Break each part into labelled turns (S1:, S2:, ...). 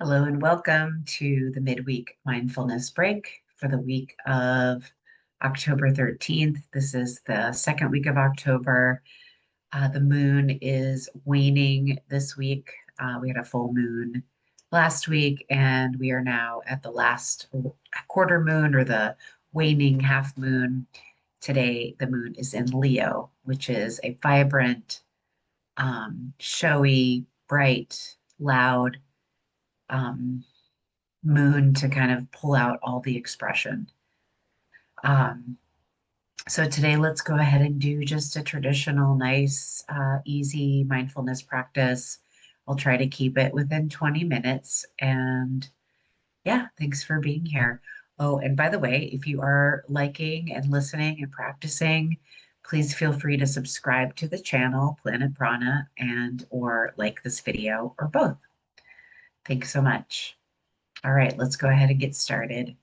S1: Hello and welcome to the Midweek Mindfulness Break for the week of October 13th. This is the second week of October. The moon is waning this week. We had a full moon last week, and we are now at the last quarter moon or the waning half moon. Today, the moon is in Leo, which is a vibrant, showy, bright, loud, um, moon to kind of pull out all the expression. Um, so today, let's go ahead and do just a traditional, nice, easy mindfulness practice. I'll try to keep it within 20 minutes. And yeah, thanks for being here. Oh, and by the way, if you are liking and listening and practicing, please feel free to subscribe to the channel, Planet Prana, and or like this video or both. Thanks so much. All right, let's go ahead and get started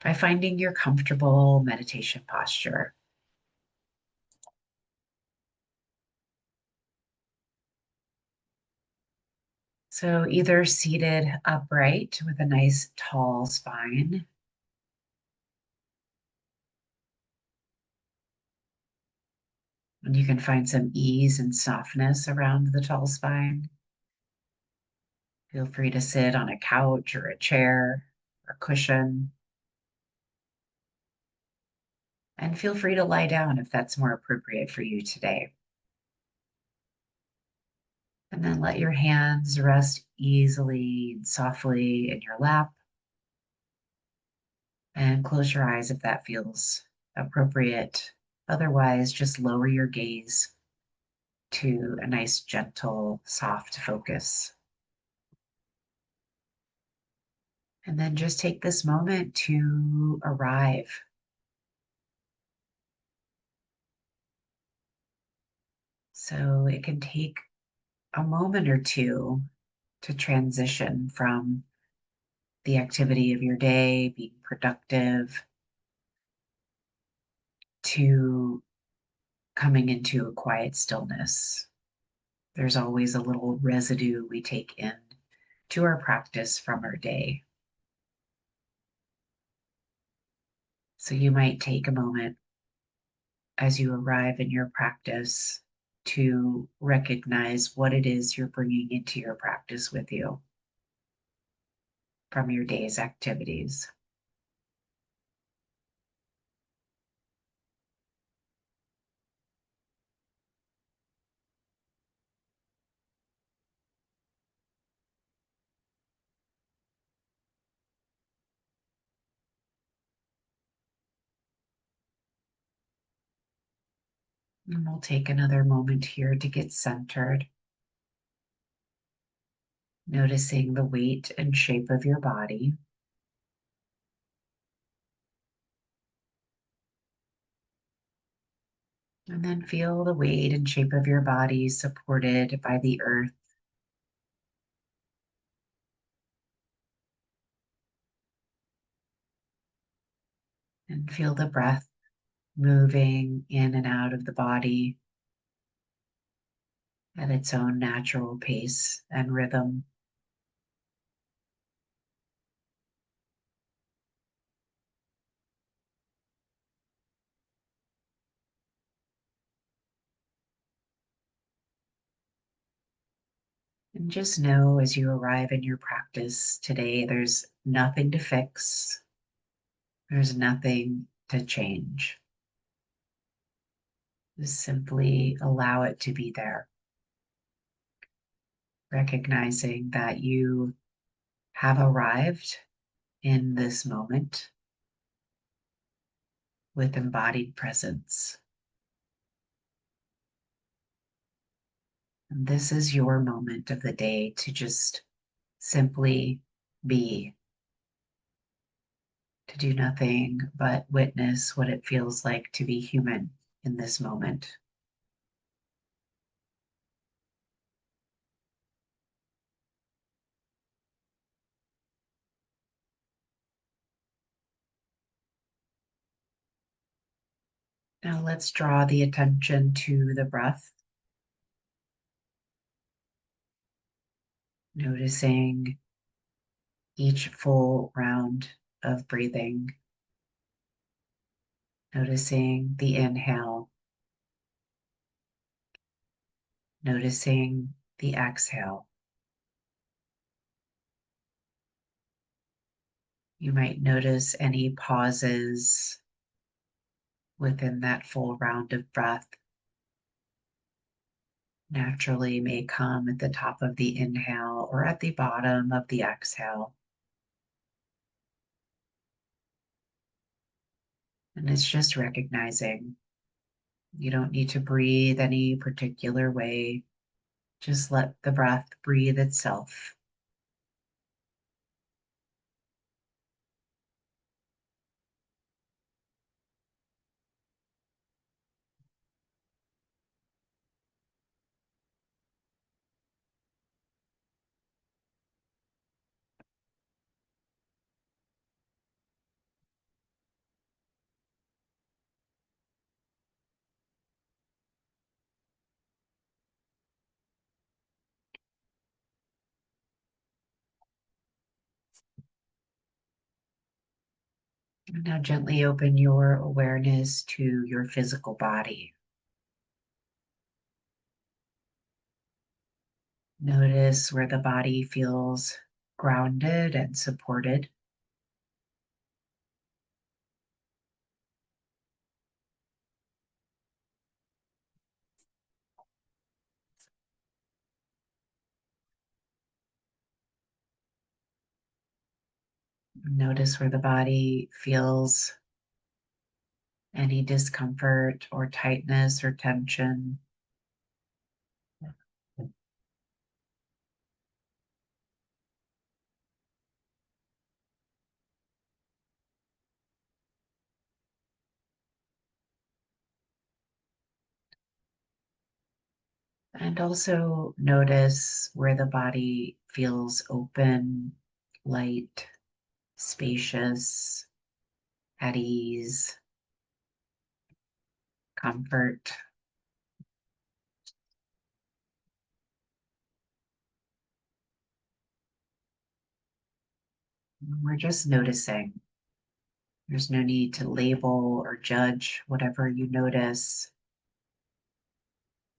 S1: by finding your comfortable meditation posture. So either seated upright with a nice tall spine, and you can find some ease and softness around the tall spine. Feel free to sit on a couch or a chair or cushion. And feel free to lie down if that's more appropriate for you today. And then let your hands rest easily and softly in your lap. And close your eyes if that feels appropriate. Otherwise, just lower your gaze to a nice, gentle, soft focus. And then just take this moment to arrive. So it can take a moment or two to transition from the activity of your day, being productive, to coming into a quiet stillness. There's always a little residue we take in to our practice from our day. So you might take a moment as you arrive in your practice to recognize what it is you're bringing into your practice with you from your day's activities. And we'll take another moment here to get centered, noticing the weight and shape of your body. And then feel the weight and shape of your body supported by the earth. And feel the breath moving in and out of the body at its own natural pace and rhythm. And just know as you arrive in your practice today, there's nothing to fix, there's nothing to change. Just simply allow it to be there, recognizing that you have arrived in this moment with embodied presence. And this is your moment of the day to just simply be, to do nothing but witness what it feels like to be human in this moment. Now let's draw the attention to the breath, noticing each full round of breathing, noticing the inhale, noticing the exhale. You might notice any pauses within that full round of breath naturally may come at the top of the inhale or at the bottom of the exhale. And it's just recognizing you don't need to breathe any particular way. Just let the breath breathe itself. And now gently open your awareness to your physical body. Notice where the body feels grounded and supported. Notice where the body feels any discomfort or tightness or tension. And also notice where the body feels open, light, spacious, at ease, comfort. We're just noticing. There's no need to label or judge whatever you notice.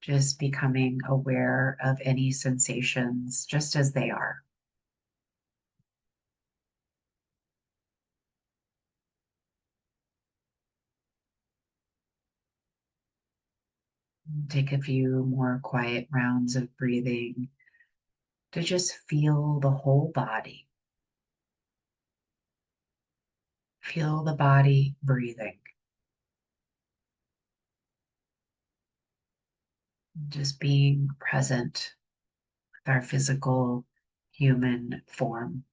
S1: Just becoming aware of any sensations just as they are. Take a few more quiet rounds of breathing to just feel the whole body. Feel the body breathing. Just being present with our physical human form.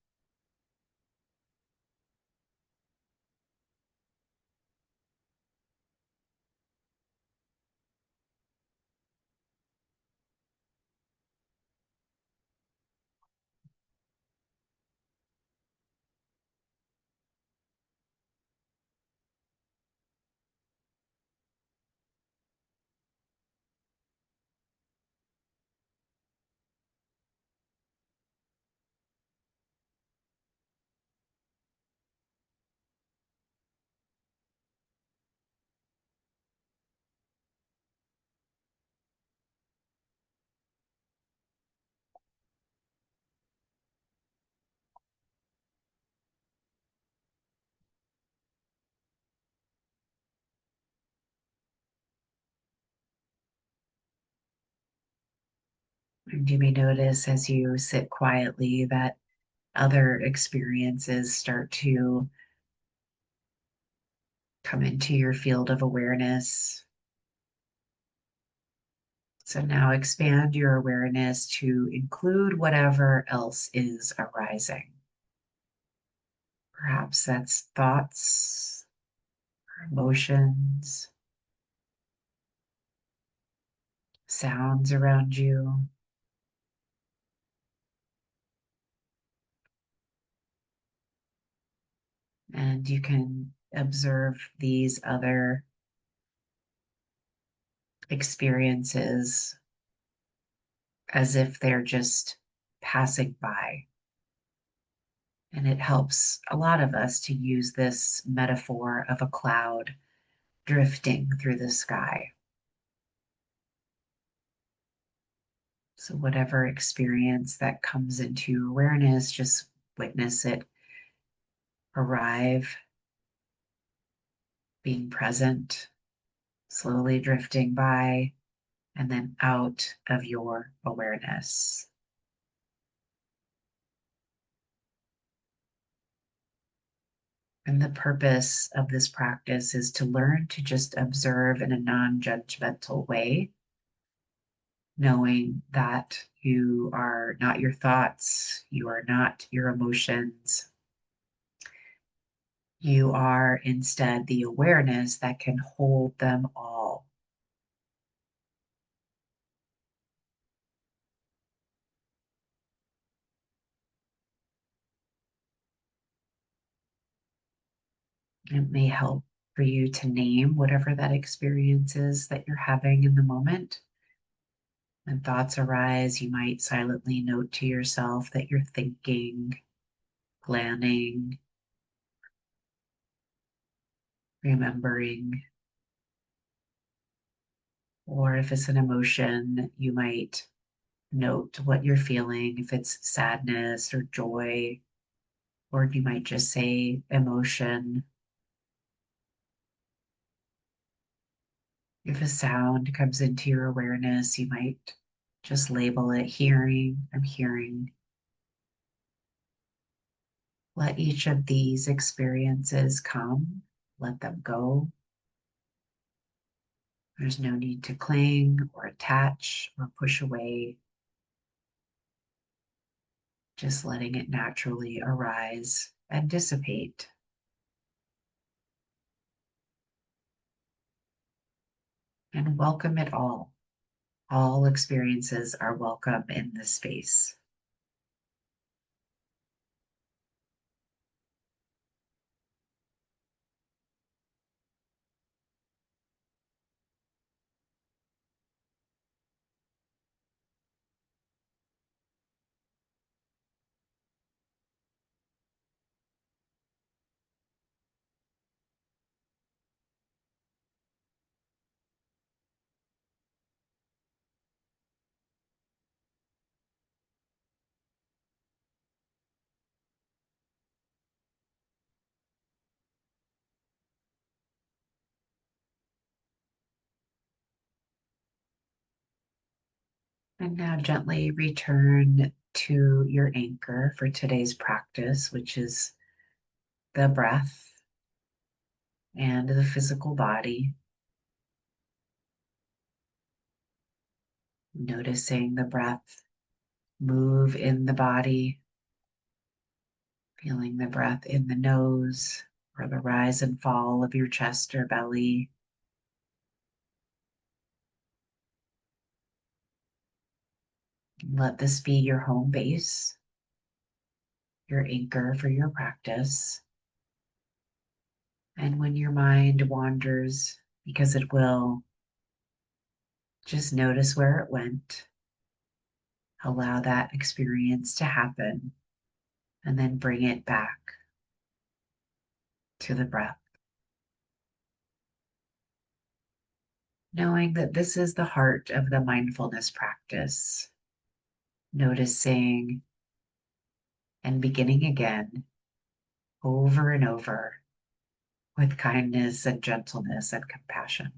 S1: And you may notice as you sit quietly that other experiences start to come into your field of awareness. So now expand your awareness to include whatever else is arising. Perhaps that's thoughts, emotions, sounds around you. And you can observe these other experiences as if they're just passing by. And it helps a lot of us to use this metaphor of a cloud drifting through the sky. So, whatever experience that comes into your awareness, just witness it arrive, being present, slowly drifting by, and then out of your awareness. And the purpose of this practice is to learn to just observe in a non judgmental way, knowing that you are not your thoughts, you are not your emotions. You are instead the awareness that can hold them all. It may help for you to name whatever that experience is that you're having in the moment. When thoughts arise, you might silently note to yourself that you're thinking, planning, remembering. Or if it's an emotion, you might note what you're feeling, if it's sadness or joy, or you might just say emotion. If a sound comes into your awareness, you might just label it hearing. I'm hearing. Let each of these experiences come, let them go. There's no need to cling or attach or push away, just letting it naturally arise and dissipate. And welcome it all. All experiences are welcome in this space. And now gently return to your anchor for today's practice, which is the breath and the physical body. Noticing the breath move in the body, feeling the breath in the nose or the rise and fall of your chest or belly. Let this be your home base, your anchor for your practice. And when your mind wanders, because it will, just notice where it went. Allow that experience to happen and then bring it back to the breath. Knowing that this is the heart of the mindfulness practice, noticing and beginning again over and over with kindness and gentleness and compassion.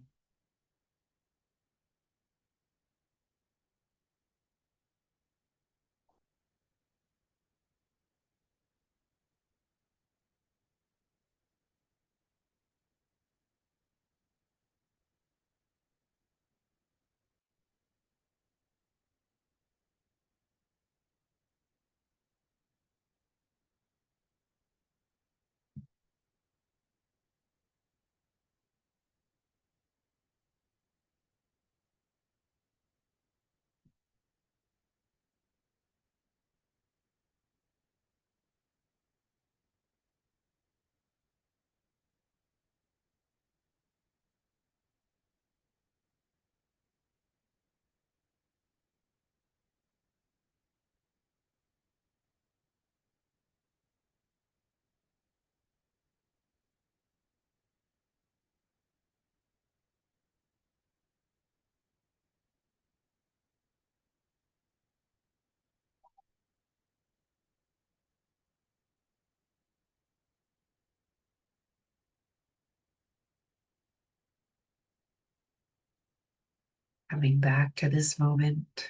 S1: Coming back to this moment,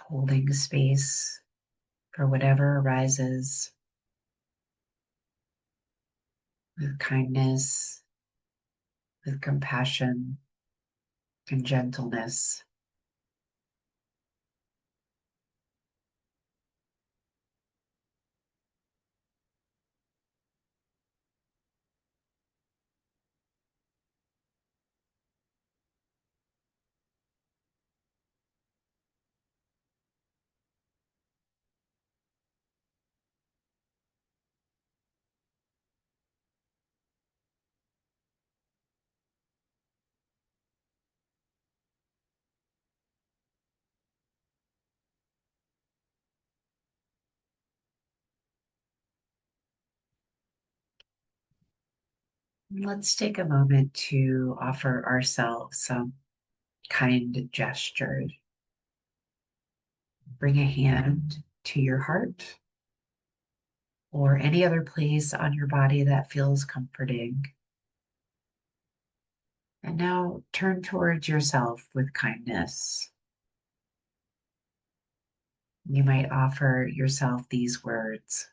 S1: holding space for whatever arises with kindness, with compassion and gentleness. Let's take a moment to offer ourselves some kind gestures. Bring a hand to your heart or any other place on your body that feels comforting. And now turn towards yourself with kindness. You might offer yourself these words.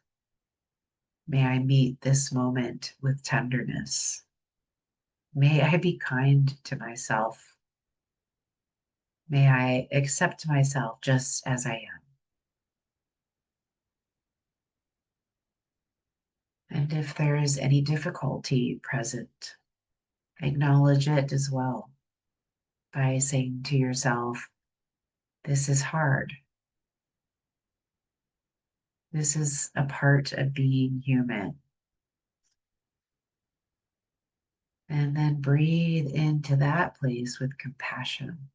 S1: May I meet this moment with tenderness. May I be kind to myself. May I accept myself just as I am. And if there is any difficulty present, acknowledge it as well by saying to yourself, this is hard. This is a part of being human. And then breathe into that place with compassion.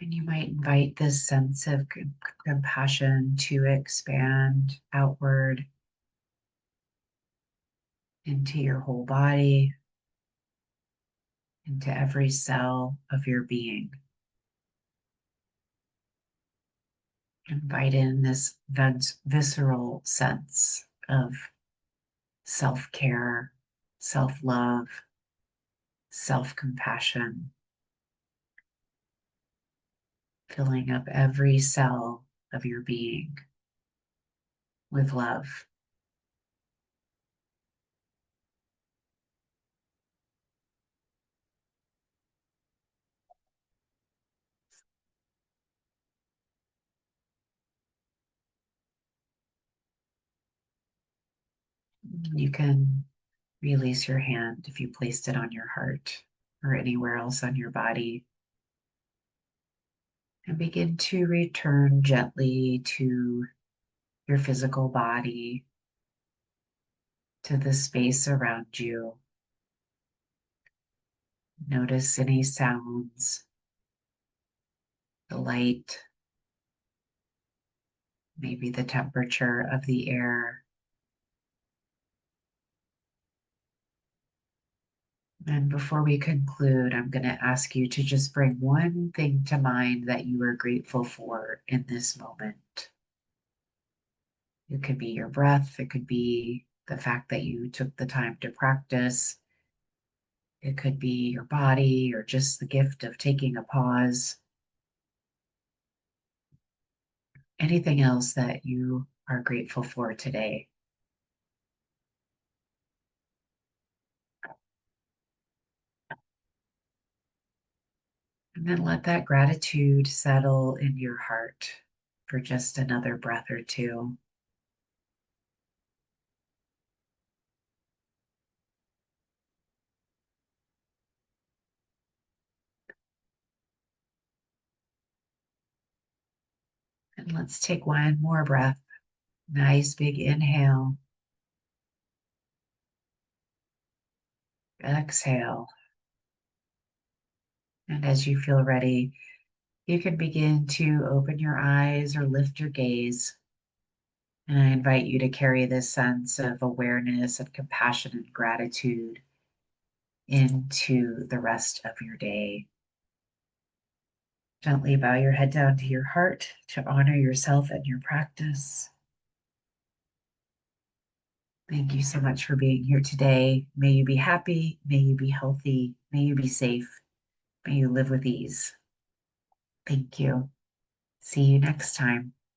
S1: And you might invite this sense of compassion to expand outward into your whole body, into every cell of your being. Invite in this visceral sense of self care, self love, self compassion, filling up every cell of your being with love. You can release your hand if you placed it on your heart or anywhere else on your body. And begin to return gently to your physical body, to the space around you. Notice any sounds, the light, maybe the temperature of the air. And before we conclude, I'm going to ask you to just bring one thing to mind that you are grateful for in this moment. It could be your breath, it could be the fact that you took the time to practice, it could be your body, or just the gift of taking a pause. Anything else that you are grateful for today. And then let that gratitude settle in your heart for just another breath or two. And let's take one more breath. Nice big inhale. Exhale. And as you feel ready, You can begin to open your eyes or lift your gaze. And I invite you to carry this sense of awareness and compassion and gratitude into the rest of your day. Gently bow your head down to your heart to honor yourself and your practice. Thank you so much for being here today. May you be happy. May you be healthy. May you be safe. May you live with ease. Thank you. See you next time.